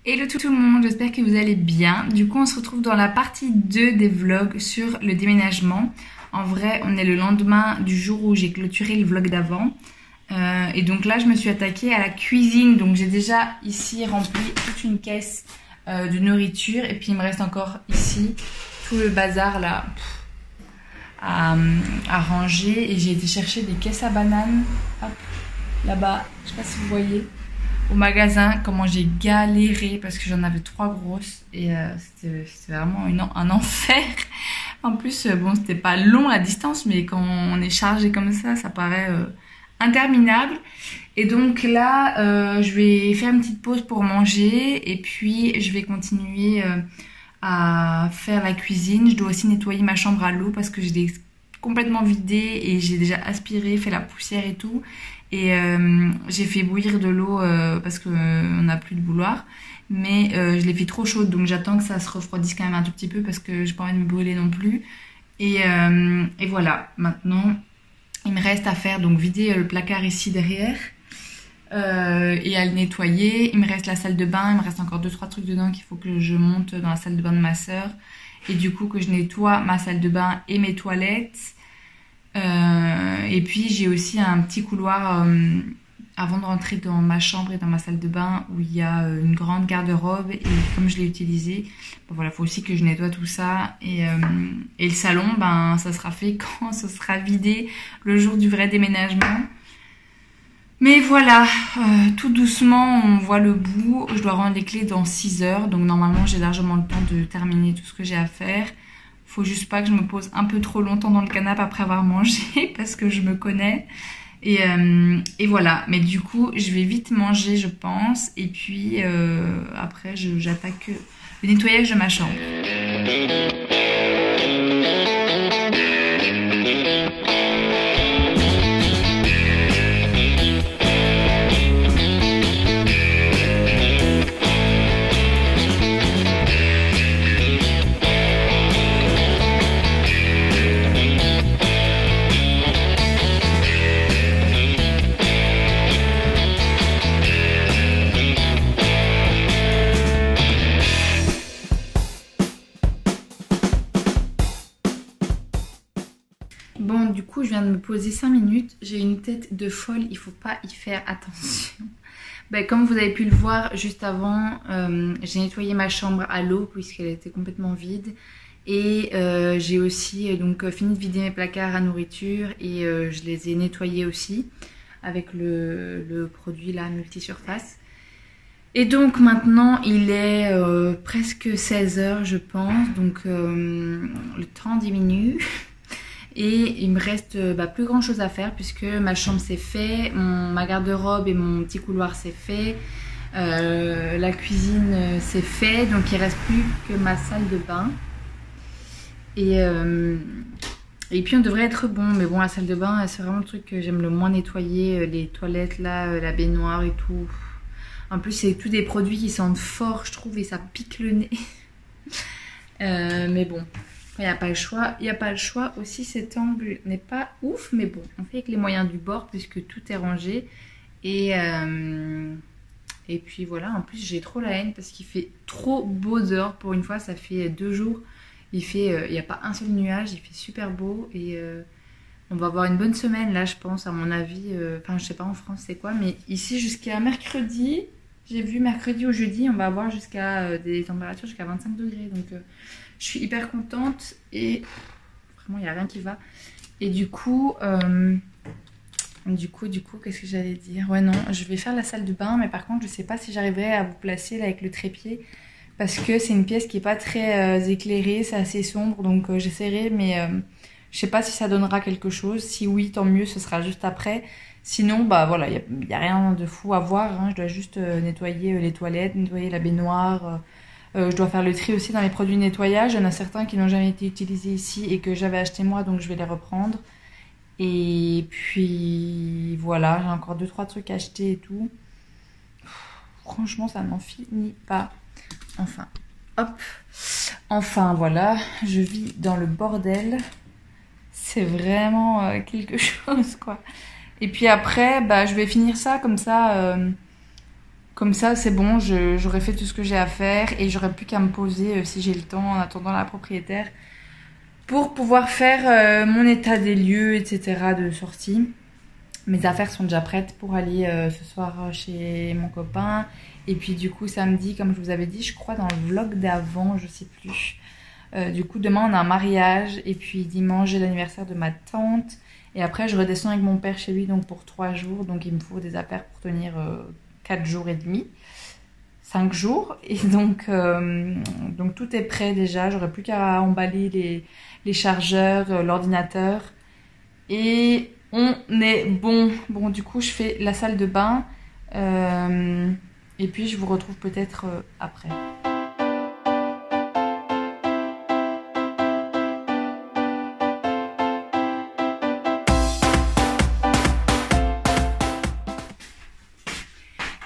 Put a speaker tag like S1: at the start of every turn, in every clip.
S1: Hello tout le monde, j'espère que vous allez bien. Du coup, on se retrouve dans la partie 2 des vlogs sur le déménagement. En vrai, on est le lendemain du jour où j'ai clôturé le vlog d'avant. Et donc là, je me suis attaquée à la cuisine. Donc j'ai déjà ici rempli toute une caisse de nourriture. Et puis il me reste encore ici tout le bazar là à ranger. Et j'ai été chercher des caisses à bananes. Hop, là-bas, je sais pas si vous voyez. Au magasin, comment j'ai galéré parce que j'en avais 3 grosses et c'était vraiment un enfer. En plus, bon, c'était pas long la distance, mais quand on est chargé comme ça paraît interminable. Et donc là, je vais faire une petite pause pour manger et puis je vais continuer à faire la cuisine. Je dois aussi nettoyer ma chambre à l'eau parce que je l'ai complètement vidée et j'ai déjà aspiré, fait la poussière et tout. Et j'ai fait bouillir de l'eau parce qu'on n'a plus de bouilloire. Mais je l'ai fait trop chaude, donc j'attends que ça se refroidisse quand même un tout petit peu parce que j'ai pas envie de me brûler non plus. Et voilà, maintenant il me reste à faire donc vider le placard ici derrière et à le nettoyer. Il me reste la salle de bain, il me reste encore 2-3 trucs dedans qu'il faut que je monte dans la salle de bain de ma soeur. Et du coup que je nettoie ma salle de bain et mes toilettes. Et puis j'ai aussi un petit couloir avant de rentrer dans ma chambre et dans ma salle de bain où il y a une grande garde-robe et comme je l'ai utilisée, ben voilà, faut aussi que je nettoie tout ça et le salon, ben ça sera fait quand ce sera vidé le jour du vrai déménagement. Mais voilà, tout doucement on voit le bout. Je dois rendre les clés dans 6 heures, donc normalement j'ai largement le temps de terminer tout ce que j'ai à faire. Faut juste pas que je me pose un peu trop longtemps dans le canapé après avoir mangé parce que je me connais. Et voilà. Mais du coup, je vais vite manger, je pense. Et puis après, j'attaque le nettoyage de ma chambre. Bon, du coup, je viens de me poser 5 minutes. J'ai une tête de folle, il faut pas y faire attention. Ben, comme vous avez pu le voir juste avant, j'ai nettoyé ma chambre à l'eau puisqu'elle était complètement vide. Et j'ai aussi donc fini de vider mes placards à nourriture et je les ai nettoyés aussi avec le produit là, multisurface. Et donc maintenant il est presque 16 h je pense, donc le temps diminue. Et il me reste plus grand chose à faire puisque ma chambre c'est fait, ma garde-robe et mon petit couloir c'est fait, la cuisine c'est fait, donc il reste plus que ma salle de bain. Et puis on devrait être bon, mais bon la salle de bain c'est vraiment le truc que j'aime le moins nettoyer, les toilettes là, la baignoire et tout. En plus c'est tous des produits qui sentent fort je trouve et ça pique le nez. Mais bon. Il n'y a pas le choix. Il n'y a pas le choix. Aussi, cet angle n'est pas ouf, mais bon, on fait avec les moyens du bord puisque tout est rangé. Et puis voilà, en plus, j'ai trop la haine parce qu'il fait trop beau dehors. Pour une fois, ça fait 2 jours. Il n'y a pas un seul nuage, il fait super beau. Et on va avoir une bonne semaine là, je pense, à mon avis. Enfin, je sais pas en France c'est quoi, mais ici jusqu'à mercredi, j'ai vu mercredi ou jeudi, on va avoir jusqu'à des températures jusqu'à 25 degrés. Donc je suis hyper contente et vraiment il n'y a rien qui va. Et du coup, qu'est-ce que j'allais dire? Ouais non, je vais faire la salle de bain, mais par contre je sais pas si j'arriverai à vous placer là avec le trépied. Parce que c'est une pièce qui est pas très éclairée, c'est assez sombre, donc j'essaierai, mais je sais pas si ça donnera quelque chose. Si oui, tant mieux, ce sera juste après. Sinon, bah voilà, il y a rien de fou à voir, hein. Je dois juste nettoyer les toilettes, nettoyer la baignoire. Je dois faire le tri aussi dans les produits de nettoyage. Il y en a certains qui n'ont jamais été utilisés ici et que j'avais acheté moi, donc je vais les reprendre. Et puis voilà, j'ai encore 2-3 trucs à acheter et tout. Franchement, ça n'en finit pas. Enfin, hop. Enfin, voilà, je vis dans le bordel. C'est vraiment quelque chose, quoi. Et puis après, bah, je vais finir ça comme ça. Comme ça, c'est bon, j'aurais fait tout ce que j'ai à faire et j'aurais plus qu'à me poser si j'ai le temps en attendant la propriétaire pour pouvoir faire mon état des lieux, etc. de sortie. Mes affaires sont déjà prêtes pour aller ce soir chez mon copain. Et puis du coup, samedi, comme je vous avais dit, je crois dans le vlog d'avant, je sais plus. Du coup, demain, on a un mariage. Et puis dimanche, j'ai l'anniversaire de ma tante. Et après, je redescends avec mon père chez lui donc pour 3 jours. Donc il me faut des affaires pour tenir 4 jours et demi. 5 jours. Et donc tout est prêt déjà. J'aurais plus qu'à emballer les chargeurs, l'ordinateur. Et on est bon. Bon, du coup, je fais la salle de bain. Et puis, je vous retrouve peut-être après.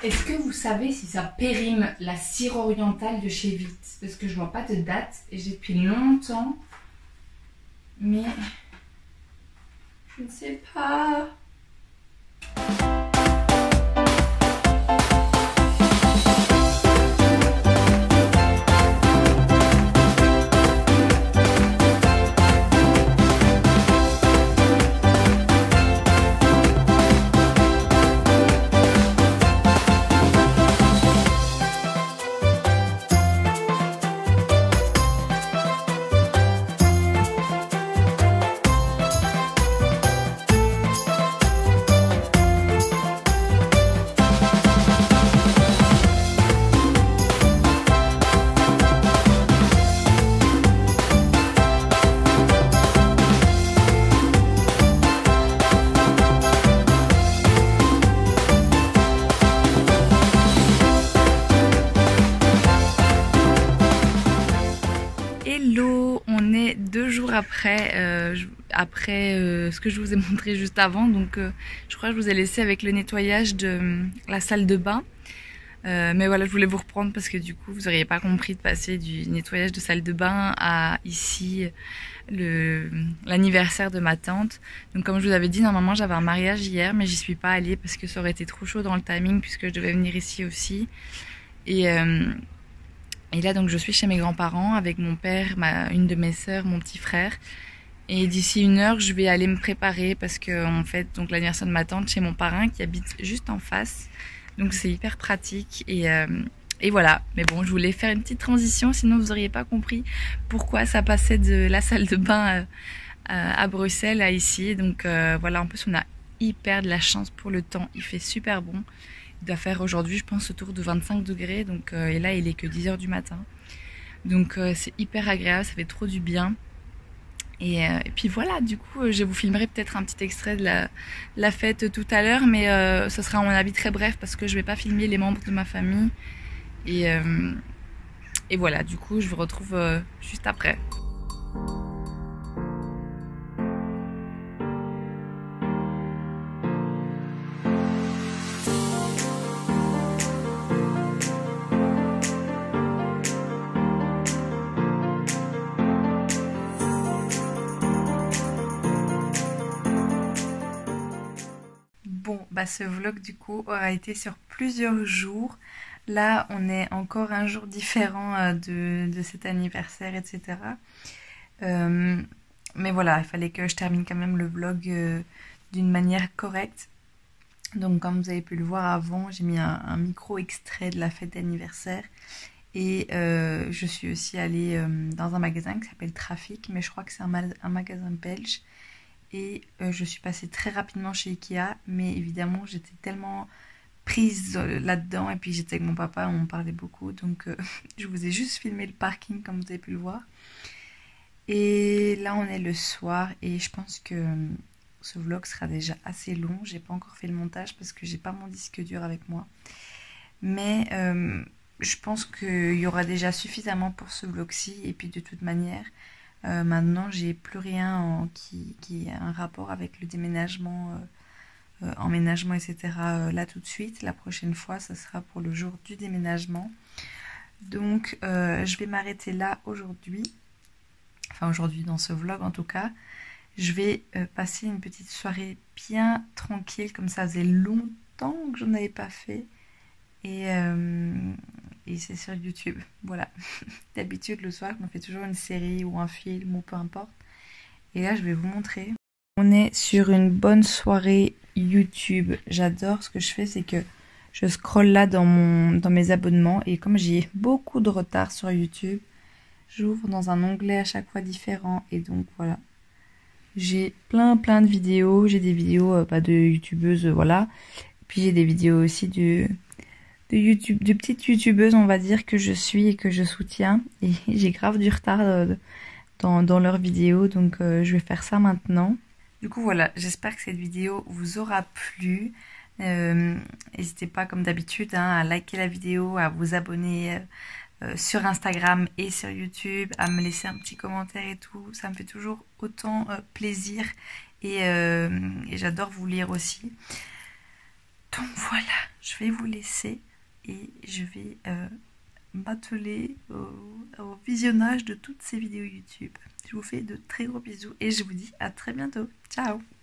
S1: Est-ce que vous savez si ça périme la cire orientale de chez Vite? Parce que je vois pas de date et j'ai depuis longtemps. Mais je ne sais pas. Hello, on est 2 jours après, ce que je vous ai montré juste avant. Donc je crois que je vous ai laissé avec le nettoyage de la salle de bain. Mais voilà, je voulais vous reprendre parce que du coup, vous n'auriez pas compris de passer du nettoyage de salle de bain à ici, l'anniversaire de ma tante. Donc comme je vous avais dit, normalement j'avais un mariage hier, mais j'y suis pas allée parce que ça aurait été trop chaud dans le timing puisque je devais venir ici aussi. Et là, donc, je suis chez mes grands-parents avec mon père, une de mes sœurs, mon petit frère. Et d'ici 1 heure, je vais aller me préparer parce que, en fait, donc, l'anniversaire de ma tante chez mon parrain qui habite juste en face. Donc, c'est hyper pratique. Et voilà. Mais bon, je voulais faire une petite transition, sinon vous n'auriez pas compris pourquoi ça passait de la salle de bain à Bruxelles à ici. Donc, voilà. En plus, on a hyper de la chance pour le temps. Il fait super bon. Il doit faire aujourd'hui, je pense, autour de 25 degrés. Donc, et là, il est que 10 h du matin. Donc, c'est hyper agréable, ça fait trop du bien. Et puis voilà, du coup, je vous filmerai peut-être un petit extrait de la fête tout à l'heure. Mais ce sera à mon avis très bref parce que je vais pas filmer les membres de ma famille. Et voilà, du coup, je vous retrouve juste après. Bon, bah ce vlog du coup aura été sur plusieurs jours. Là, on est encore un jour différent de cet anniversaire, etc. Mais voilà, il fallait que je termine quand même le vlog d'une manière correcte. Donc comme vous avez pu le voir avant, j'ai mis un micro extrait de la fête d'anniversaire. Et je suis aussi allée dans un magasin qui s'appelle Trafic, mais je crois que c'est un magasin belge. Et je suis passée très rapidement chez Ikea, mais évidemment j'étais tellement prise là-dedans, et puis j'étais avec mon papa, on parlait beaucoup, donc je vous ai juste filmé le parking comme vous avez pu le voir. Et là on est le soir, et je pense que ce vlog sera déjà assez long. J'ai pas encore fait le montage parce que j'ai pas mon disque dur avec moi, mais je pense qu'il y aura déjà suffisamment pour ce vlog-ci. Et puis de toute manière, maintenant j'ai plus rien qui a un rapport avec le déménagement, emménagement, etc. Là tout de suite. La prochaine fois, ça sera pour le jour du déménagement. Donc je vais m'arrêter là aujourd'hui. Enfin aujourd'hui dans ce vlog en tout cas. Je vais passer une petite soirée bien tranquille, comme ça faisait longtemps que je n'en avais pas fait. Et, et c'est sur YouTube, voilà. D'habitude, le soir, on fait toujours une série ou un film ou peu importe. Et là, je vais vous montrer. On est sur une bonne soirée YouTube. J'adore ce que je fais, c'est que je scrolle là dans mes abonnements. Et comme j'ai beaucoup de retard sur YouTube, j'ouvre dans un onglet à chaque fois différent. Et donc voilà. J'ai plein de vidéos. J'ai des vidéos de youtubeuses, voilà. Puis j'ai des vidéos aussi de YouTube, de petites youtubeuses, on va dire, que je suis et que je soutiens. Et j'ai grave du retard dans leurs vidéos. Donc je vais faire ça maintenant. Du coup voilà, j'espère que cette vidéo vous aura plu. N'hésitez pas comme d'habitude à liker la vidéo, à vous abonner sur Instagram et sur YouTube, à me laisser un petit commentaire et tout. Ça me fait toujours autant plaisir et j'adore vous lire aussi. Donc voilà, je vais vous laisser et je vais m'atteler au visionnage de toutes ces vidéos YouTube. Je vous fais de très gros bisous et je vous dis à très bientôt. Ciao!